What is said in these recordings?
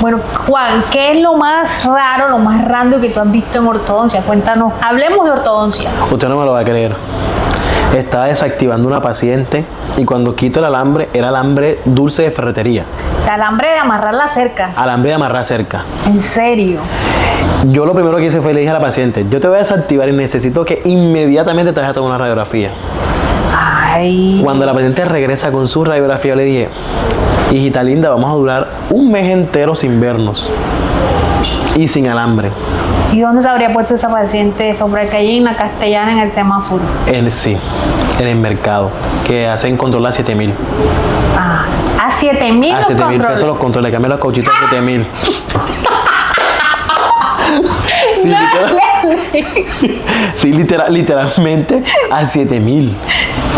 Bueno, Juan, ¿qué es lo más raro, lo más random que tú has visto en ortodoncia? Cuéntanos, hablemos de ortodoncia. Usted no me lo va a creer. Estaba desactivando una paciente y cuando quito el alambre, era alambre dulce de ferretería. O sea, alambre de amarrar las cercas. Alambre de amarrar cerca. ¿En serio? Yo lo primero que hice fue le dije a la paciente, yo te voy a desactivar y necesito que inmediatamente te vayas a tomar una radiografía. Ay. Cuando la paciente regresa con su radiografía, yo le dije, hijita linda, vamos a durar un mes entero sin vernos y sin alambre. ¿Y dónde se habría puesto esa paciente? Sobre calle en la Castellana, en el semáforo. Sí, en el mercado, que hacen control a 7.000. A 7.000 A los 7.000 controles. pesos los controles, cambian los cauchitos a 7.000. Sí, sí, literalmente a 7.000.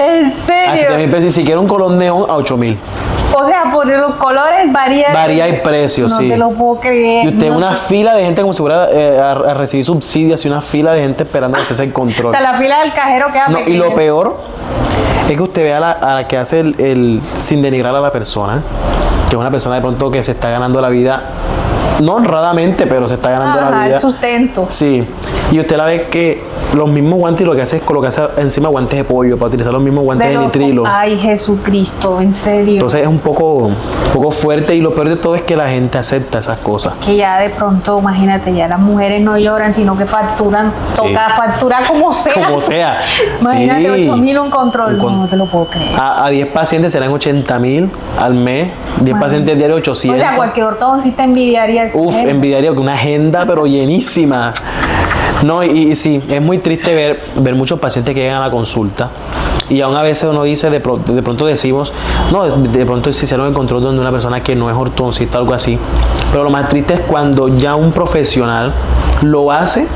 ¿En A serio? 7.000 pesos y si quiere un color neón a 8.000. O sea, por los colores varía. Varía el precio, no sí. No te lo puedo creer. Y usted no. una fila de gente como si fuera a recibir subsidios y una fila de gente esperando a hacerse el control. O sea, la fila del cajero queda No, pequeña. y lo peor es que usted vea a la que hace sin denigrar a la persona, que es una persona de pronto que se está ganando la vida, no honradamente, pero se está ganando la vida. El sustento. Sí, y usted la ve que los mismos guantes lo que hace es colocarse encima guantes de pollo para utilizar los mismos guantes de nitrilo. Ay, Jesucristo, en serio. Entonces es un poco fuerte y lo peor de todo es que la gente acepta esas cosas. Que ya de pronto, imagínate, ya las mujeres no lloran, sino que facturan, toca facturar como sea. Como sea. Imagínate, Sí. 8.000 un control. No te lo puedo creer. A 10 pacientes serán 80.000 al mes, 10 pacientes diarios 800. O sea, cualquier ortodoncista envidiaría eso. Envidiaría que una agenda pero llenísima. No, y sí, es muy triste ver muchos pacientes que llegan a la consulta y aún a veces uno dice, de pronto decimos, no, de pronto se hicieron el control donde una persona que no es ortodoncista o algo así, pero lo más triste es cuando ya un profesional lo hace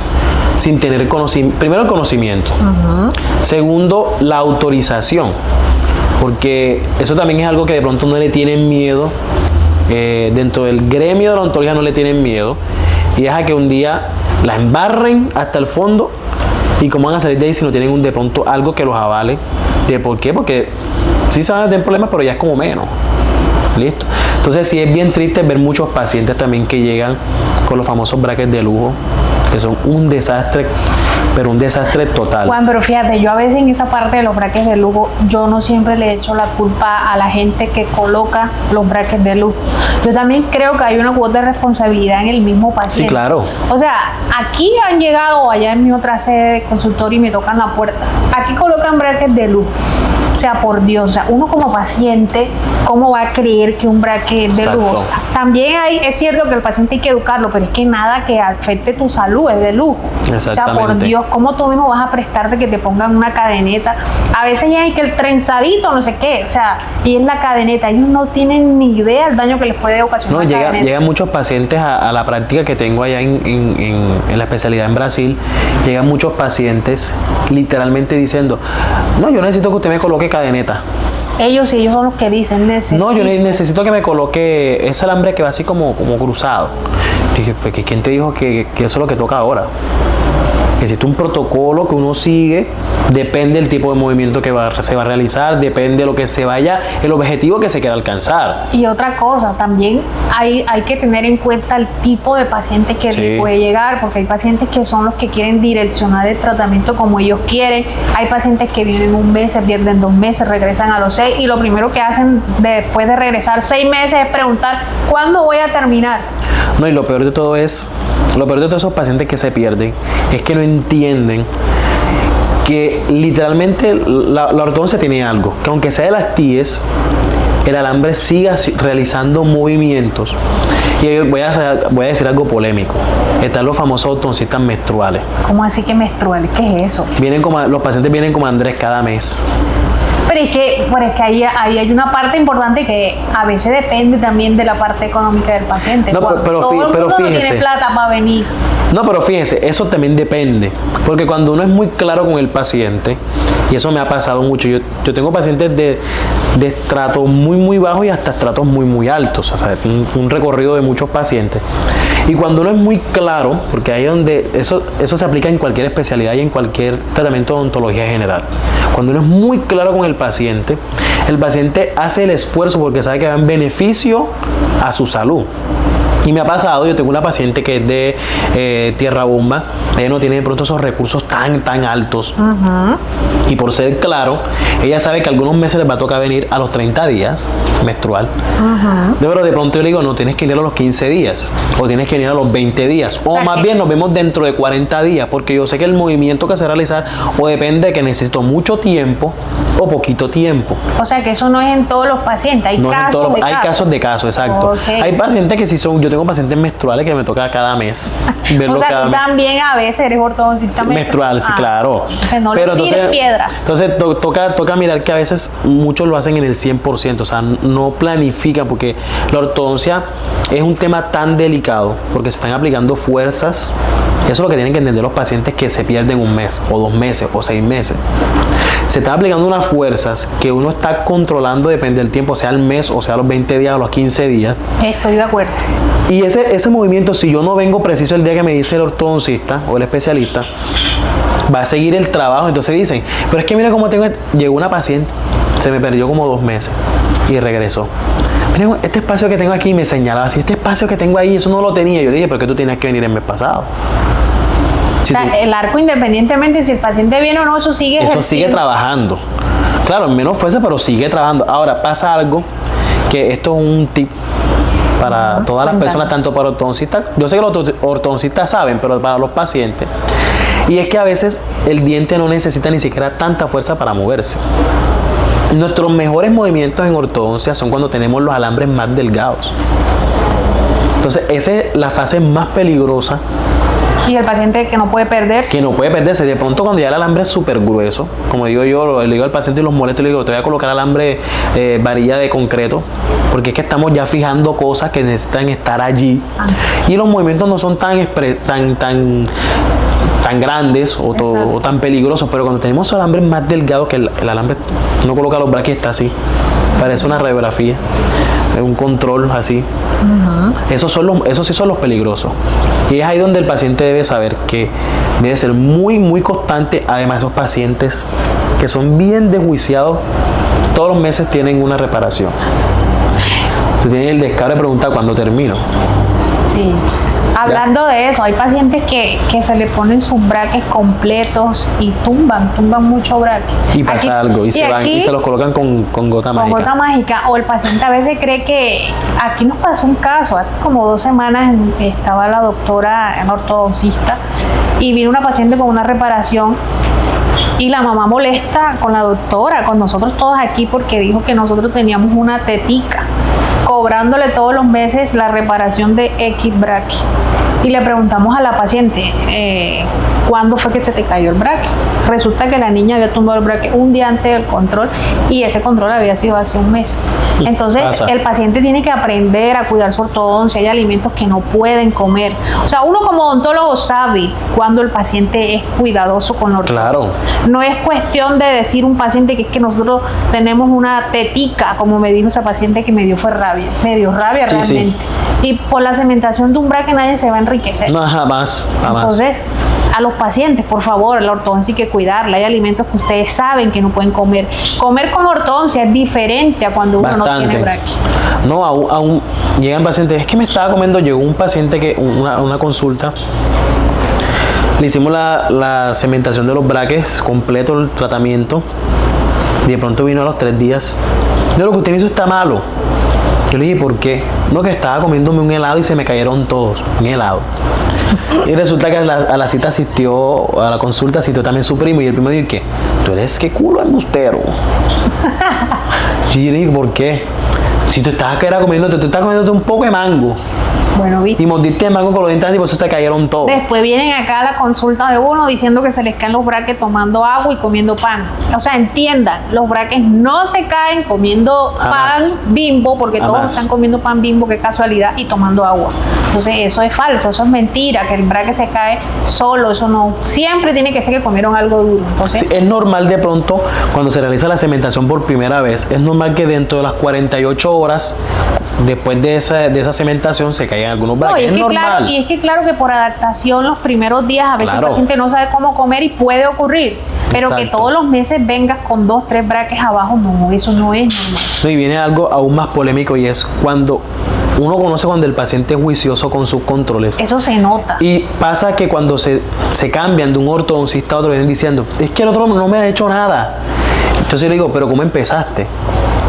sin tener primero el conocimiento, segundo la autorización, porque eso también es algo que de pronto no le tienen miedo, dentro del gremio de la odontología no le tienen miedo, y es a que un día la embarren hasta el fondo y cómo van a salir de ahí si no tienen de pronto algo que los avale. ¿De por qué? Porque sí se van a tener problemas, pero ya es como menos. ¿Listo? Entonces sí es bien triste ver muchos pacientes también que llegan con los famosos brackets de lujo, que son un desastre, pero un desastre total. Juan, pero fíjate, yo a veces en esa parte de los brackets de lujo, yo no siempre le echo la culpa a la gente que coloca los brackets de lujo. Yo también creo que hay una cuota de responsabilidad en el mismo paciente. Sí, claro. O sea, aquí han llegado, allá en mi otra sede de consultorio, y me tocan la puerta. Aquí colocan brackets de lujo. O sea, por Dios, o sea, uno como paciente, ¿cómo va a creer que un bracket de Exacto. lujo? O sea, también es cierto que el paciente hay que educarlo, pero es que nada que afecte tu salud es de lujo. O sea, por Exactamente. Dios, ¿cómo tú mismo vas a prestarte que te pongan una cadeneta? A veces ya hay que el trenzadito, no sé qué, o sea, y es la cadeneta. Ellos no tienen ni idea del daño que les puede ocasionar No, la cadeneta. llegan muchos pacientes a la práctica que tengo allá en la especialidad en Brasil. Llegan muchos pacientes literalmente diciendo, no, yo necesito que usted me coloque cadeneta. Ellos son los que dicen, necesito. No, yo necesito que me coloque ese alambre que va así como cruzado. Dije, pues, ¿quién te dijo que eso es lo que toca ahora? Existe un protocolo que uno sigue, depende del tipo de movimiento que se va a realizar, depende de lo que se vaya, el objetivo que se quiera alcanzar. Y otra cosa, también hay que tener en cuenta el tipo de paciente que le puede llegar, porque hay pacientes que son los que quieren direccionar el tratamiento como ellos quieren, hay pacientes que viven un mes, se pierden 2 meses, regresan a los 6 y lo primero que hacen después de regresar 6 meses es preguntar, ¿cuándo voy a terminar? No, y lo peor de todo todos esos pacientes que se pierden es que no entienden que literalmente la ortodoncia tiene algo, que aunque sea de las TIES, el alambre siga realizando movimientos. Y voy a decir algo polémico. Están los famosos ortodoncistas menstruales. ¿Cómo así que menstrual? ¿Qué es eso? Los pacientes vienen como Andrés cada mes. Pero es que ahí hay una parte importante que a veces depende también de la parte económica del paciente. No, pero todo el mundo no fíjese. tiene plata para venir. No, pero fíjense, eso también depende. Porque cuando uno es muy claro con el paciente, y eso me ha pasado mucho, yo tengo pacientes de estratos muy, muy bajos y hasta estratos muy, muy altos. O sea, un recorrido de muchos pacientes. Y cuando uno es muy claro, porque ahí es donde eso se aplica en cualquier especialidad y en cualquier tratamiento de odontología general. Cuando uno es muy claro con el paciente hace el esfuerzo porque sabe que va en beneficio a su salud. Y me ha pasado, yo tengo una paciente que es de Tierra Bomba, ella no tiene de pronto esos recursos tan altos. Y por ser claro, ella sabe que algunos meses les va a tocar venir a los 30 días menstrual. Pero de pronto yo le digo, no, tienes que ir a los 15 días, o tienes que ir a los 20 días, o más bien nos vemos dentro de 40 días, porque yo sé que el movimiento que se realiza o depende de que necesito mucho tiempo o poquito tiempo. O sea que eso no es en todos los pacientes, hay casos de casos, exacto. Hay pacientes que sí son, yo tengo pacientes menstruales que me toca cada mes. O sea, tú también a veces eres ortodoncista menstrual, sí, claro. Entonces no le tires piedras. Entonces toca mirar que a veces muchos lo hacen en el 100%, o sea, no planifican, porque la ortodoncia es un tema tan delicado, porque se están aplicando fuerzas. Eso es lo que tienen que entender los pacientes que se pierden un mes, o 2 meses, o 6 meses. Se están aplicando unas fuerzas que uno está controlando, depende del tiempo, sea el mes, o sea los 20 días, o los 15 días. Estoy de acuerdo. Y ese movimiento, si yo no vengo preciso el día que me dice el ortodoncista o el especialista, va a seguir el trabajo. Entonces dicen, pero es que mira cómo llegó una paciente, se me perdió como 2 meses y regresó. Mira, este espacio que tengo aquí, me señalaba así, este espacio que tengo ahí, eso no lo tenía. Yo le dije, ¿por qué tú tenías que venir el mes pasado? Si el arco, independientemente si el paciente viene o no, eso sigue trabajando. Claro, en menos fuerza, pero sigue trabajando. Ahora, pasa algo, que esto es un tip para todas las personas, tanto para ortodoncistas, yo sé que los ortodoncistas saben, pero para los pacientes. Y es que a veces el diente no necesita ni siquiera tanta fuerza para moverse. Nuestros mejores movimientos en ortodoncia son cuando tenemos los alambres más delgados. Entonces, esa es la fase más peligrosa. Y el paciente que no puede perderse. Que no puede perderse. De pronto, cuando ya el alambre es súper grueso, como digo yo, le digo al paciente y los molesto, le digo, te voy a colocar alambre varilla de concreto, porque es que estamos ya fijando cosas que necesitan estar allí. Y los movimientos no son tan grandes o tan peligrosos, pero cuando tenemos alambres más delgados, que el alambre, uno coloca los brackets, está así, parece una radiografía, un control así. Esos sí son los peligrosos. Y es ahí donde el paciente debe saber que debe ser muy constante. Además, esos pacientes que son bien desjuiciados, todos los meses tienen una reparación. Se tiene el descaro de preguntar cuándo termino. Sí. Hablando de eso, hay pacientes que se le ponen sus brackets completos y tumban mucho bracket. Y pasa algo, y se los colocan con gota mágica. Con gota mágica, o el paciente a veces cree que... Aquí nos pasó un caso, hace como 2 semanas estaba la doctora en ortodoncista y vino una paciente con una reparación y la mamá molesta con la doctora, con nosotros todos aquí, porque dijo que nosotros teníamos una tetica cobrándole todos los meses la reparación de X bracket. Y le preguntamos a la paciente, ¿cuándo fue que se te cayó el bracket? Resulta que la niña había tumbado el bracket un día antes del control y ese control había sido hace un mes. Entonces, el paciente tiene que aprender a cuidar su ortodoncia. Hay alimentos que no pueden comer. O sea, uno como odontólogo sabe cuando el paciente es cuidadoso con la ortodoncia. Claro. No es cuestión de decir un paciente que es que nosotros tenemos una tetica, como me dijo esa paciente que me dio rabia sí, realmente. Sí. Y por la cementación de un bracket nadie se va a enriquecer. No, jamás. Entonces, a los pacientes, por favor, la ortodoncia hay que cuidarla. Hay alimentos que ustedes saben que no pueden comer. Comer con ortodoncia es diferente a cuando uno no tiene bracket. No, aún llegan pacientes. Es que me estaba comiendo, llegó un paciente que una consulta. Le hicimos la cementación de los brackets, completo el tratamiento. Y de pronto vino a los 3 días. No, lo que usted me hizo está malo. Yo le dije, ¿por qué? No, que estaba comiéndome un helado y se me cayeron todos. Un helado. Y resulta que a la cita asistió, a la consulta asistió también su primo. Y el primo dijo, ¿qué? Tú eres qué culo embustero. Y yo le dije, ¿por qué? Si tú estabas comiéndote un poco de mango. Bueno, ¿viste? Y mordiste el mango con los dientes y por eso te cayeron todos. Después vienen acá a la consulta de uno diciendo que se les caen los brackets tomando agua y comiendo pan. O sea, entiendan, los brackets no se caen comiendo pan Bimbo, porque todos están comiendo pan Bimbo, qué casualidad, y tomando agua. Entonces, eso es falso, eso es mentira, que el bracket se cae solo, eso no. Siempre tiene que ser que comieron algo duro. Entonces, sí, es normal de pronto, cuando se realiza la cementación por primera vez, es normal que dentro de las 48 horas después de esa cementación se caigan algunos brackets. No, y es que claro que por adaptación los primeros días a veces el paciente no sabe cómo comer y puede ocurrir. Pero exacto, que todos los meses vengas con 2, 3 brackets abajo, no, eso no es normal. Sí, viene algo aún más polémico y es cuando uno conoce cuando el paciente es juicioso con sus controles. Eso se nota. Y pasa que cuando se cambian de un ortodoncista a otro, vienen diciendo, es que el otro no me ha hecho nada. Entonces le digo, pero ¿cómo empezaste?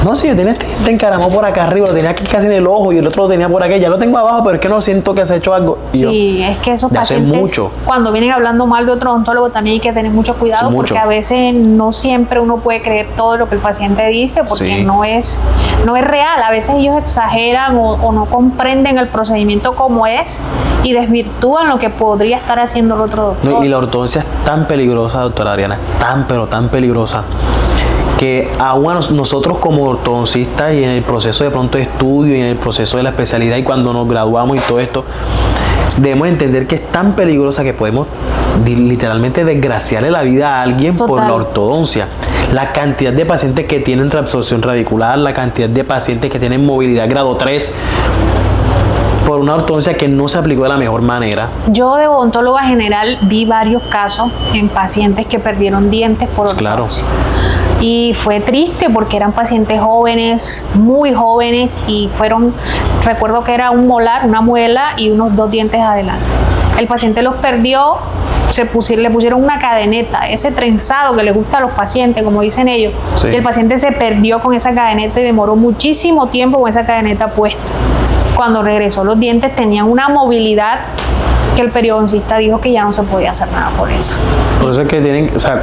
No, sí, yo tenía este encaramado por acá arriba, lo tenía aquí casi en el ojo y el otro lo tenía por aquí, ya lo tengo abajo, pero es que no siento que se ha hecho algo. Y sí, yo, es que esos de hace pacientes, mucho. cuando vienen hablando mal de otro odontólogo, también hay que tener mucho cuidado, Sí, porque mucho. a veces no siempre uno puede creer todo lo que el paciente dice, porque Sí. no es real. A veces ellos exageran o no comprenden el procedimiento como es y desvirtúan lo que podría estar haciendo el otro doctor. No, y la ortodoncia es tan peligrosa, doctora Ariana, tan pero tan peligrosa, que aún a nosotros como ortodoncistas y en el proceso de pronto de estudio y en el proceso de la especialidad y cuando nos graduamos y todo esto, debemos entender que es tan peligrosa que podemos literalmente desgraciarle la vida a alguien por Total. la ortodoncia. La cantidad de pacientes que tienen reabsorción radicular, la cantidad de pacientes que tienen movilidad grado 3 por una ortodoncia que no se aplicó de la mejor manera. Yo de odontóloga general vi varios casos en pacientes que perdieron dientes por Claro. ortodoncia. Y fue triste porque eran pacientes jóvenes, muy jóvenes, y recuerdo que era un molar, una muela y unos 2 dientes adelante. El paciente los perdió, le pusieron una cadeneta, ese trenzado que les gusta a los pacientes, como dicen ellos. Sí. Y el paciente se perdió con esa cadeneta y demoró muchísimo tiempo con esa cadeneta puesta. Cuando regresó, los dientes tenían una movilidad que el periodoncista dijo que ya no se podía hacer nada por eso. Por eso es que tienen, o sea,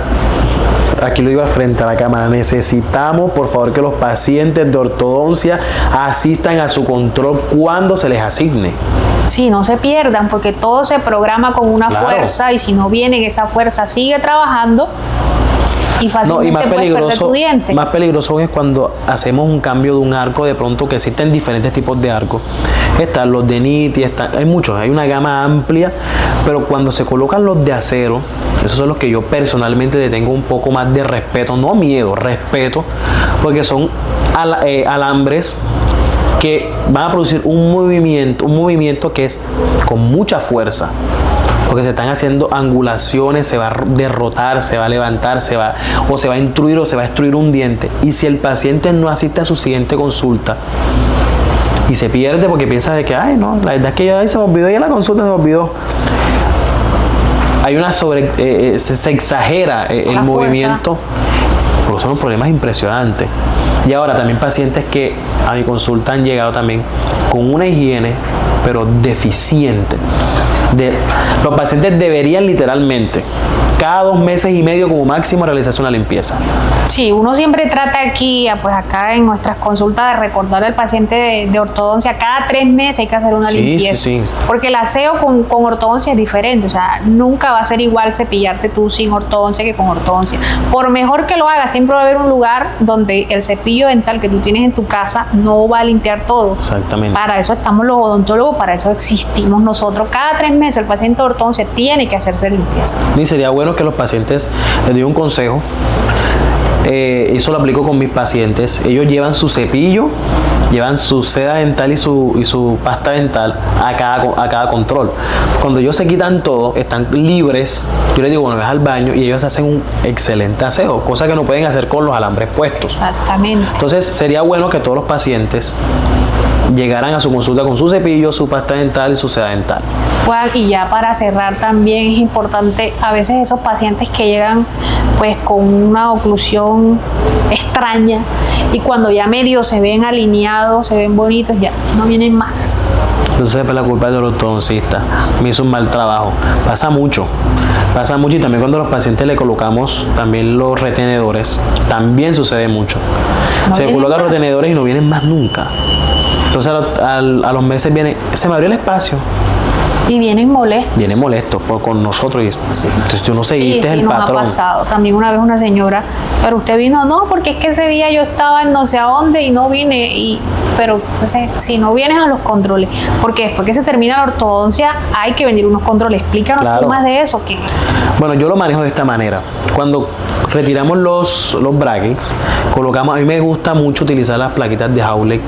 aquí lo digo frente a la cámara, necesitamos por favor que los pacientes de ortodoncia asistan a su control cuando se les asigne. Sí, no se pierdan, porque todo se programa con una Claro. fuerza, y si no vienen, esa fuerza sigue trabajando y No, fácilmente y puedes perder tu diente. más peligroso es cuando hacemos un cambio de un arco, de pronto que existen diferentes tipos de arcos. Están los de Niti, hay muchos, hay una gama amplia, pero cuando se colocan los de acero, esos son los que yo personalmente le tengo un poco más de respeto, no miedo, respeto, porque son alambres que van a producir un movimiento que es con mucha fuerza. Porque se están haciendo angulaciones, se va a derrotar, se va a levantar, o se va a intruir o se va a extruir un diente. Y si el paciente no asiste a su siguiente consulta y se pierde porque piensa de que, ay, no, la verdad es que ya se me olvidó, ya la consulta se me olvidó. Hay una se exagera el La movimiento, porque son problemas impresionantes. Y ahora también pacientes que a mi consulta han llegado también con una higiene, pero deficiente. Los pacientes deberían literalmente cada 2 meses y medio como máximo realizarse una limpieza. Sí, uno siempre trata aquí, pues acá en nuestras consultas, de recordar al paciente de ortodoncia, cada 3 meses hay que hacer una Sí, limpieza. sí, sí. Porque el aseo con ortodoncia es diferente, o sea, nunca va a ser igual cepillarte tú sin ortodoncia que con ortodoncia. Por mejor que lo hagas, siempre va a haber un lugar donde el cepillo dental que tú tienes en tu casa no va a limpiar todo. Exactamente. Para eso estamos los odontólogos, para eso existimos nosotros. Cada 3 meses el paciente de ortodoncia tiene que hacerse limpieza. Y sería bueno que los pacientes, les doy un consejo, eso lo aplico con mis pacientes. Ellos llevan su cepillo, llevan su seda dental y su pasta dental a cada control. Cuando ellos se quitan todo, están libres, yo les digo, bueno, ves al baño y ellos hacen un excelente aseo, cosa que no pueden hacer con los alambres puestos. Exactamente. Entonces sería bueno que todos los pacientes llegaran a su consulta con su cepillo, su pasta dental y su seda dental. Juan, y ya para cerrar también es importante, a veces esos pacientes que llegan pues con una oclusión extraña y cuando ya medio se ven alineados, se ven bonitos, ya no vienen más. Entonces pues, la culpa es del ortodoncista, me hizo un mal trabajo. Pasa mucho y también cuando a los pacientes le colocamos también los retenedores, también sucede mucho. No Se vienen colocan más. retenedores y no vienen más nunca. Entonces a los meses viene, se me abrió el espacio. Y vienen molestos. Viene molesto con nosotros y entonces tú no seguiste Sí, el nos patrón. ha pasado. También una vez una señora, pero usted vino, no, porque es que ese día yo estaba en no sé a dónde y no vine. Pero entonces, si no vienes a los controles, porque después que se termina la ortodoncia hay que venir unos controles. Explícanos Claro. tú más de eso. Que Bueno, yo lo manejo de esta manera. Cuando retiramos los brackets, colocamos, a mí me gusta mucho utilizar las plaquitas de Howley.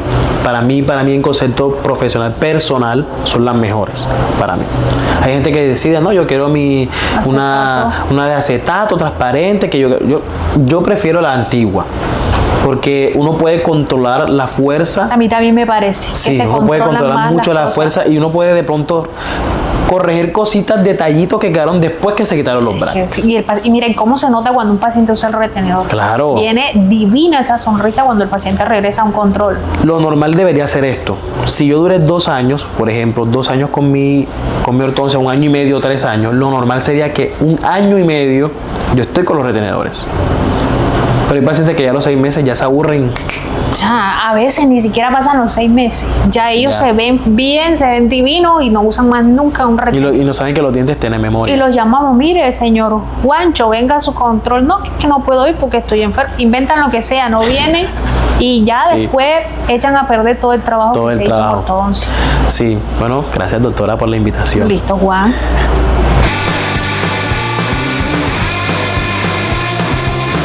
Para mí en concepto profesional, personal, son las mejores para mí. Hay gente que decide, no, yo quiero una de acetato transparente, que yo prefiero la antigua. porque uno puede controlar la fuerza. A mí también me parece que Sí, se uno puede controlan controlar más mucho las la cosas. fuerza y uno puede de pronto corregir cositas, detallitos que quedaron después que se quitaron los brackets. Y miren cómo se nota cuando un paciente usa el retenedor. Claro. Viene divina esa sonrisa cuando el paciente regresa a un control. Lo normal debería ser esto. Si yo duré 2 años, por ejemplo, 2 años con mi ortodoncia, 1 año y medio, 3 años, lo normal sería que 1 año y medio yo estoy con los retenedores. Pero hay pacientes que ya a los 6 meses ya se aburren. Ya, a veces ni siquiera pasan los 6 meses. Ya ellos Ya. se ven bien, se ven divinos y no usan más nunca un retenedor. Y no saben que los dientes tienen memoria. Y los llamamos, mire, señor Juancho, venga a su control. No, que no puedo ir porque estoy enfermo. Inventan lo que sea, no vienen y ya Sí. después echan a perder todo el trabajo Todo que el se hizo en trabajo. ortodoncia. Sí, bueno, gracias doctora por la invitación. Listo, Juan.